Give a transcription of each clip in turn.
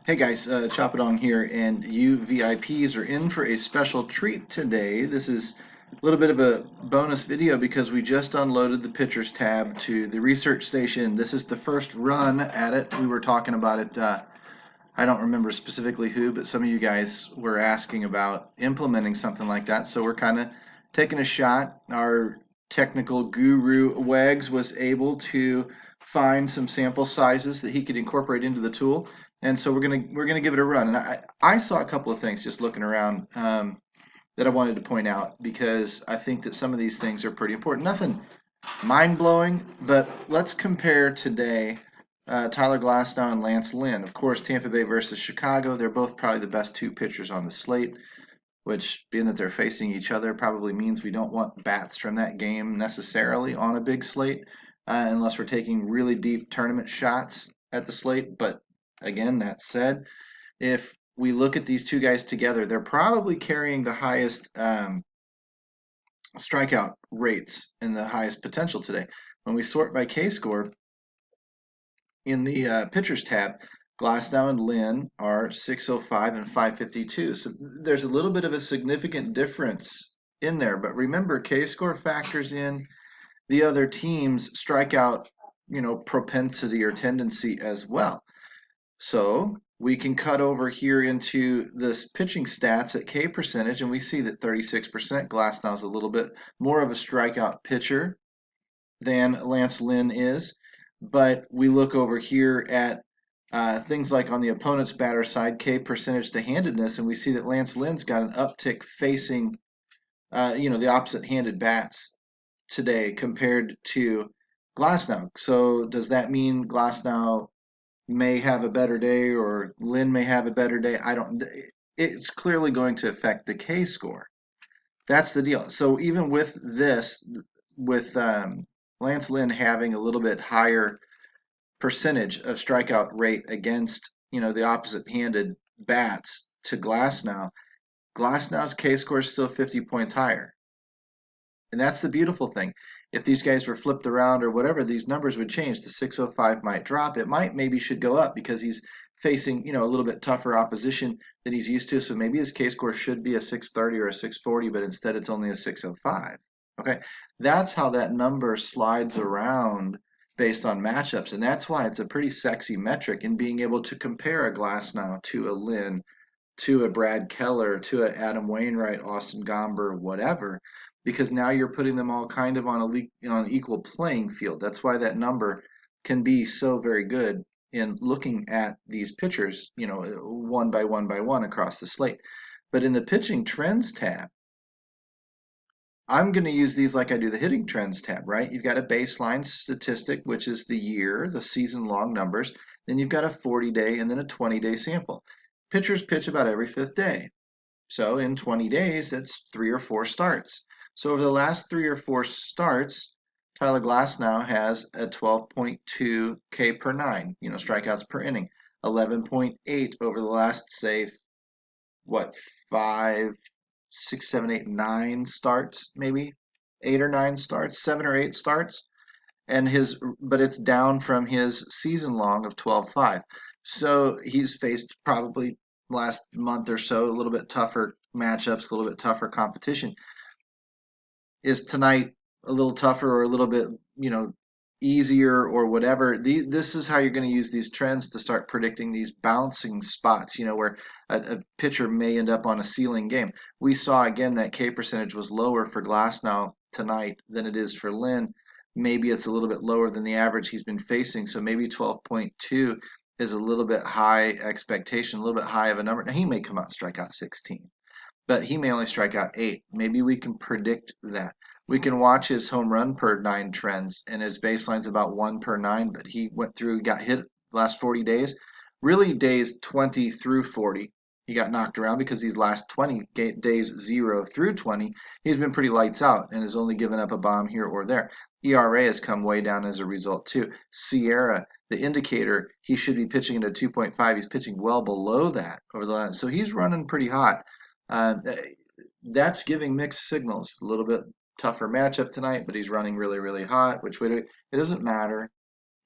Hey guys, Chop It On here, and you VIPs are in for a special treat today. This is a little bit of a bonus video because we just unloaded the pictures tab to the research station. This is the first run at it. We were talking about it, I don't remember specifically who, but some of you guys were asking about implementing something like that. So we're kind of taking a shot. Our technical guru Wags was able to find some sample sizes that he could incorporate into the tool, and so we're gonna give it a run. And I saw a couple of things just looking around that I wanted to point out because I think that some of these things are pretty important. Nothing mind blowing, but let's compare today Tyler Glasnow and Lance Lynn. Of course, Tampa Bay versus Chicago. They're both probably the best two pitchers on the slate, which, being that they're facing each other, probably means we don't want bats from that game necessarily on a big slate, unless we're taking really deep tournament shots at the slate. But again, that said, if we look at these two guys together, they're probably carrying the highest strikeout rates and the highest potential today. When we sort by K score, in the pitchers tab, Glasnow and Lynn are 605 and 552. So there's a little bit of a significant difference in there. But remember, K score factors in the other team's strikeout, propensity or tendency as well. So we can cut over here into this pitching stats at K percentage, and we see that 36% Glasnow is a little bit more of a strikeout pitcher than Lance Lynn is. But we look over here at things like on the opponent's batter side, K percentage to handedness, and we see that Lance Lynn's got an uptick facing, the opposite-handed bats today compared to Glasnow. So does that mean Glasnow may have a better day or Lynn may have a better day? I don't. It's clearly going to affect the K score. That's the deal. So even with this, with Lance Lynn having a little bit higher percentage of strikeout rate against the opposite-handed bats to Glasnow, Glasnow's K score is still 50 points higher, and that's the beautiful thing. If these guys were flipped around or whatever, these numbers would change. The 605 might drop. It might maybe should go up because he's facing a little bit tougher opposition than he's used to. So maybe his K score should be a 630 or a 640, but instead it's only a 605. Okay, that's how that number slides around based on matchups, and that's why it's a pretty sexy metric in being able to compare a Glasnow to a Lynn, to a Brad Keller, to a Adam Wainwright, Austin Gomber, whatever, because now you're putting them all kind of on an equal playing field. That's why that number can be so very good in looking at these pitchers, one by one by one across the slate. But in the pitching trends tab, I'm going to use these like I do the hitting trends tab, right? You've got a baseline statistic, which is the year, the season long numbers. Then you've got a 40-day and then a 20-day sample. Pitchers pitch about every fifth day. So in 20 days, that's 3 or 4 starts. So over the last 3 or 4 starts, Tyler Glasnow has a 12.2 K per 9, strikeouts per inning. 11.8 over the last, say, what, 5, 6, 7, 8, 9 starts, maybe 8 or 9 starts, 7 or 8 starts, but it's down from his season long of 12.5. So he's faced probably last month or so a little bit tougher matchups, a little bit tougher competition. Is tonight a little tougher or a little bit, easier or whatever? This is how you're going to use these trends to start predicting these bouncing spots, where a pitcher may end up on a ceiling game. We saw again that K percentage was lower for Glasnow tonight than it is for Lynn. Maybe it's a little bit lower than the average he's been facing, so maybe 12.2 is a little bit high expectation, a little bit high of a number. Now he may come out and strike out 16, but he may only strike out 8. Maybe we can predict that. We can watch his home run per 9 trends, and his baseline's about 1 per 9, but he went through, got hit the last 40 days. Really, days 20 through 40, he got knocked around because these last 20 days, 0 through 20, he's been pretty lights out and has only given up a bomb here or there. ERA has come way down as a result, too. Sierra, the indicator, he should be pitching at a 2.5. He's pitching well below that over the last, so he's running pretty hot. Uh, that's giving mixed signals. A little bit tougher matchup tonight, but he's running really, really hot, which it doesn't matter.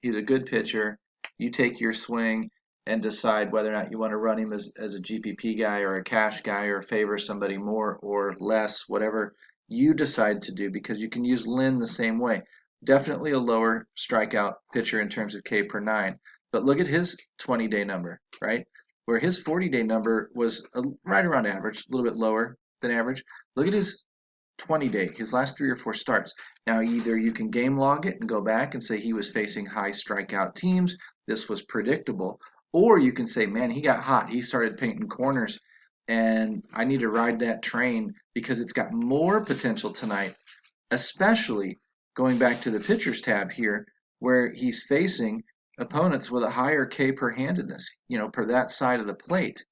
He's a good pitcher. You take your swing. and decide whether or not you want to run him as a GPP guy or a cash guy or favor somebody more or less, whatever you decide to do, because you can use Lynn the same way. Definitely a lower strikeout pitcher in terms of K per nine. But look at his 20-day number, right? Where his 40-day number was right around average, a little bit lower than average. Look at his 20-day, his last 3 or 4 starts. Now, either you can game log it and go back and say he was facing high strikeout teams, this was predictable, or you can say, man, he got hot. He started painting corners, and I need to ride that train because it's got more potential tonight, especially going back to the pitchers tab here, where he's facing opponents with a higher K per handedness, per that side of the plate.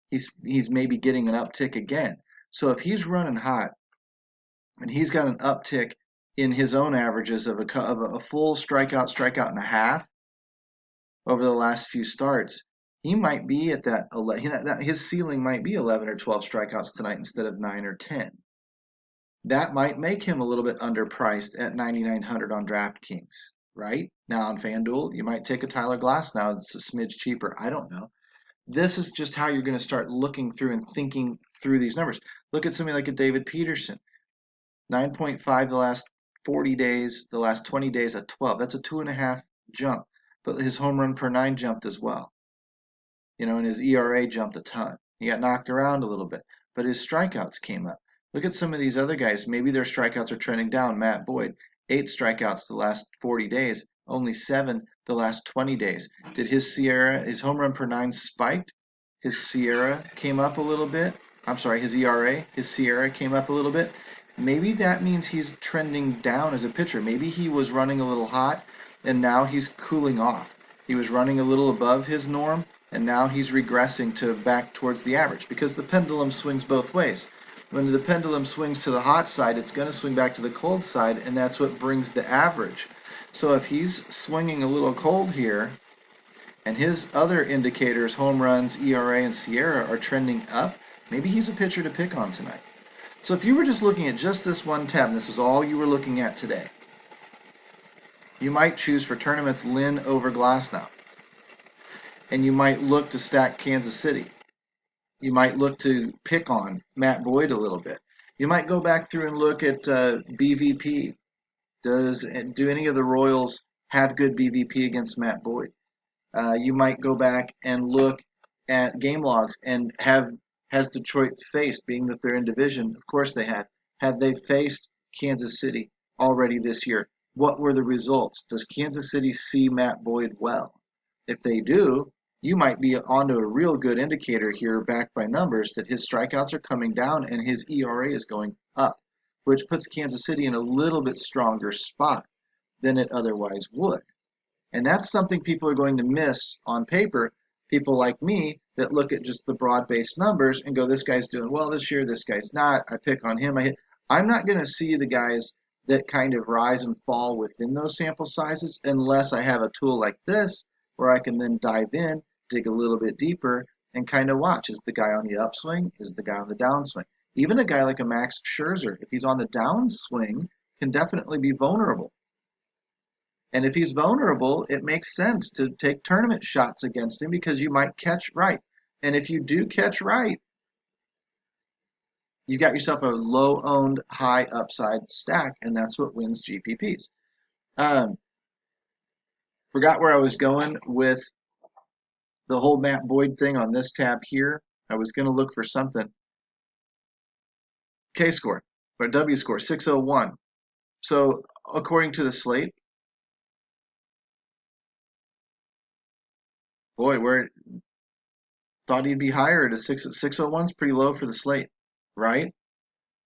He's maybe getting an uptick again. So if he's running hot and he's got an uptick in his own averages of a full strikeout and a half over the last few starts, he might be at that 11, his ceiling might be 11 or 12 strikeouts tonight instead of 9 or 10. That might make him a little bit underpriced at 9,900 on DraftKings, right? Now on FanDuel, you might take a Tyler Glasnow that's a smidge cheaper. I don't know. This is just how you're going to start looking through and thinking through these numbers. Look at somebody like a David Peterson. 9.5 the last 40 days, the last 20 days at 12. That's a 2.5 jump. But his home run per 9 jumped as well. And his ERA jumped a ton. He got knocked around a little bit, but his strikeouts came up. Look at some of these other guys. Maybe their strikeouts are trending down. Matt Boyd, 8 strikeouts the last 40 days, only 7 the last 20 days. Did his home run per 9 spiked? His SIERA came up a little bit. I'm sorry, his ERA, his SIERA came up a little bit. Maybe that means he's trending down as a pitcher. Maybe he was running a little hot and now he's cooling off. He was running a little above his norm and now he's regressing to back towards the average because the pendulum swings both ways. When the pendulum swings to the hot side, it's going to swing back to the cold side, and that's what brings the average. So if he's swinging a little cold here, and his other indicators, home runs, ERA, and SIERA, are trending up, maybe he's a pitcher to pick on tonight. So if you were just looking at just this one tab, and this was all you were looking at today, you might choose for tournaments Lynn over Glasnow. And you might look to stack Kansas City. You might look to pick on Matt Boyd a little bit. You might go back through and look at BVP. Do any of the Royals have good BVP against Matt Boyd? You might go back and look at game logs and has Detroit faced, being that they're in division, of course they have they faced Kansas City already this year? What were the results? Does Kansas City see Matt Boyd well? If they do, you might be onto a real good indicator here backed by numbers that his strikeouts are coming down and his ERA is going up, which puts Kansas City in a little bit stronger spot than it otherwise would. And that's something people are going to miss on paper. People like me that look at just the broad-based numbers and go, this guy's doing well this year, this guy's not, I pick on him. I'm not going to see the guys that kind of rise and fall within those sample sizes unless I have a tool like this where I can then dive in, dig a little bit deeper, and kind of watch. Is the guy on the upswing? Is the guy on the downswing? Even a guy like a Max Scherzer, if he's on the downswing, can definitely be vulnerable. And if he's vulnerable, it makes sense to take tournament shots against him because you might catch right. And if you do catch right, you got yourself a low-owned, high upside stack, and that's what wins GPPs. Forgot where I was going with the whole Matt Boyd thing on this tab here. I was going to look for something. K-score, or W-score, 601. So according to the slate, boy, where thought he'd be higher at a 601 is pretty low for the slate, right?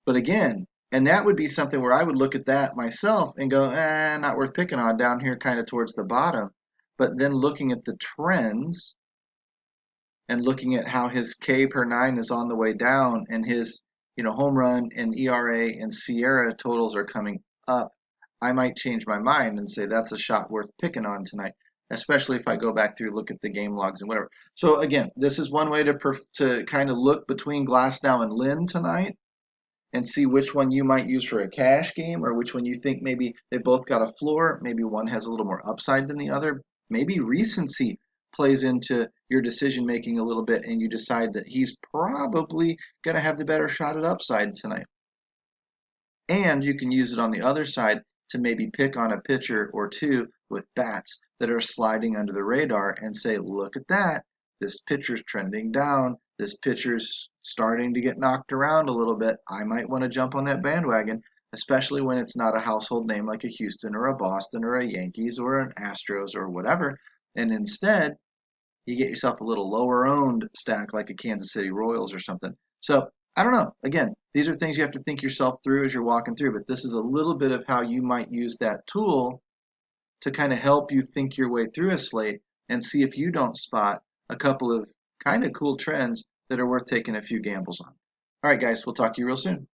But again, and that would be something where I would look at that myself and go, not worth picking on down here kind of towards the bottom. But then looking at the trends and looking at how his K per 9 is on the way down and his home run and ERA and SIERA totals are coming up, I might change my mind and say that's a shot worth picking on tonight, especially if I go back through, look at the game logs and whatever. So again, this is one way to kind of look between Glasnow and Lynn tonight and see which one you might use for a cash game or which one you think maybe they both got a floor. Maybe one has a little more upside than the other. Maybe recency plays into your decision making a little bit and you decide that he's probably going to have the better shot at upside tonight. And you can use it on the other side to maybe pick on a pitcher or two with bats that are sliding under the radar and say, look at that. This pitcher's trending down. This pitcher's starting to get knocked around a little bit. I might want to jump on that bandwagon, especially when it's not a household name like a Houston or a Boston or a Yankees or an Astros or whatever. And instead, you get yourself a little lower owned stack like a Kansas City Royals or something. So I don't know. Again, these are things you have to think yourself through as you're walking through, but this is a little bit of how you might use that tool to kind of help you think your way through a slate and see if you don't spot a couple of kind of cool trends that are worth taking a few gambles on. All right, guys, we'll talk to you real soon.